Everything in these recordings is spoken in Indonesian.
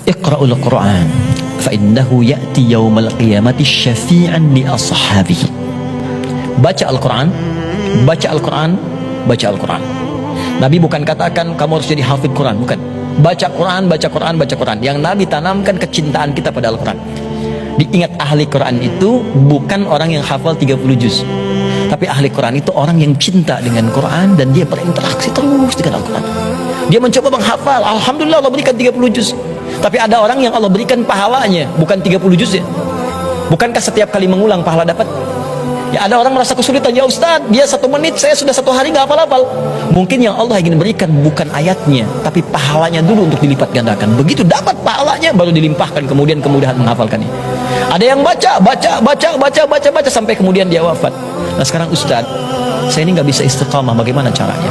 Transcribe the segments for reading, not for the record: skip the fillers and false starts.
Iqra'ul Qur'an fa innahu ya'ti yaumal qiyamati syafi'an li ashabihi. Baca Al-Quran, baca Al-Quran, baca Al-Quran. Nabi bukan katakan kamu harus jadi hafid Quran, bukan. Baca Quran, baca Quran, baca Quran. Yang Nabi tanamkan kecintaan kita pada Al-Quran. Diingat, ahli Quran itu bukan orang yang hafal 30 juz, tapi ahli Quran itu orang yang cinta dengan Quran dan dia berinteraksi terus dengan Al-Quran. Dia mencoba menghafal. Alhamdulillah Allah berikan 30 juz. Tapi ada orang yang Allah berikan pahalanya bukan 30 juz ya. Bukankah setiap kali mengulang pahala dapat? Ya, ada orang merasa kesulitan, ya Ustaz, dia 1 menit, saya sudah 1 hari nggak hafal-hafal. Mungkin yang Allah ingin berikan bukan ayatnya, tapi pahalanya dulu untuk dilipat gandakan. Begitu dapat pahalanya, baru dilimpahkan kemudian kemudahan menghafalkannya. Ada yang baca sampai kemudian dia wafat. Nah sekarang Ustaz, saya ini nggak bisa istiqamah, bagaimana caranya?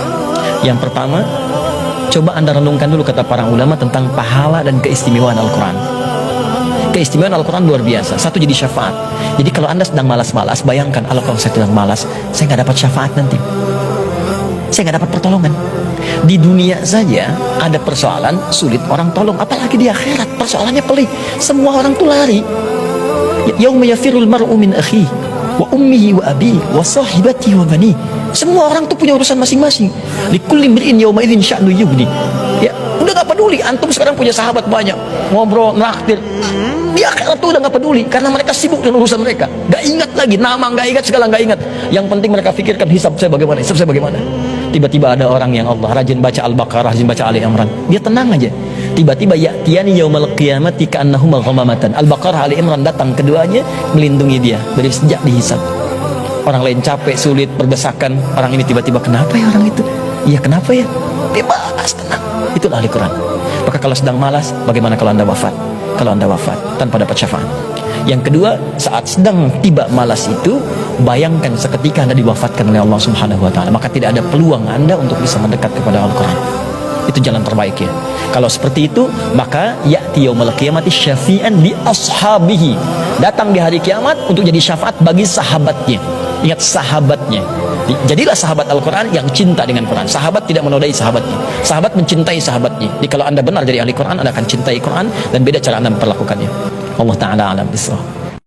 Yang pertama, coba Anda renungkan dulu kata para ulama tentang pahala dan keistimewaan Al-Quran. Keistimewaan Al-Quran luar biasa. Satu, jadi syafaat. Jadi kalau Anda sedang malas-malas, bayangkan kalau saya sedang malas, saya nggak dapat syafaat nanti, saya nggak dapat pertolongan. Di dunia saja ada persoalan sulit orang tolong, apalagi di akhirat persoalannya pelik. Semua orang tuh lari. Yauma yafirul mar'u min akhihi wa ummihi wa abihi wa sahibatihi wa bani. Semua orang tuh punya urusan masing-masing. Likulli imri'in yauma idzin sya'nu yughni. Ya, udah gak peduli. Antum sekarang punya sahabat banyak, ngobrol, naktir. Di akhirat tuh udah gak peduli karena mereka sibuk dengan urusan mereka. Gak ingat lagi nama, gak ingat segala, gak ingat. Yang penting mereka pikirkan hisab saya bagaimana, hisab saya bagaimana. Tiba-tiba ada orang yang Allah rajin baca Al-Baqarah, rajin baca Ali Imran, dia tenang aja. Tiba-tiba ya'tiyani yaumal qiyamati ka'annahuma ghamamatan. Al-Baqarah, Ali Imran datang, keduanya melindungi dia dari sejak dihisab. Orang lain capek, sulit, berdesakan. Orang ini tiba-tiba, kenapa ya orang itu? Iya kenapa ya? Bebas, tenang. Itulah ahli Quran. Maka kalau sedang malas, bagaimana kalau Anda wafat? Kalau Anda wafat tanpa dapat syafaat. Yang kedua, saat sedang tiba malas itu, bayangkan seketika Anda diwafatkan oleh Allah Subhanahu wa Ta'ala, maka tidak ada peluang Anda untuk bisa mendekat kepada Al-Quran. Itu jalan terbaik ya. Kalau seperti itu, maka ya'ti yaumul qiyamati syafi'an li ashabihi. Datang di hari kiamat untuk jadi syafaat bagi sahabatnya. Ingat, sahabatnya. Jadilah sahabat Al-Quran yang cinta dengan Quran. Sahabat tidak menodai sahabatnya. Sahabat mencintai sahabatnya. Jadi kalau Anda benar jadi ahli Quran, Anda akan cintai Quran dan beda cara Anda memperlakukannya. Allah Ta'ala alam bisawab.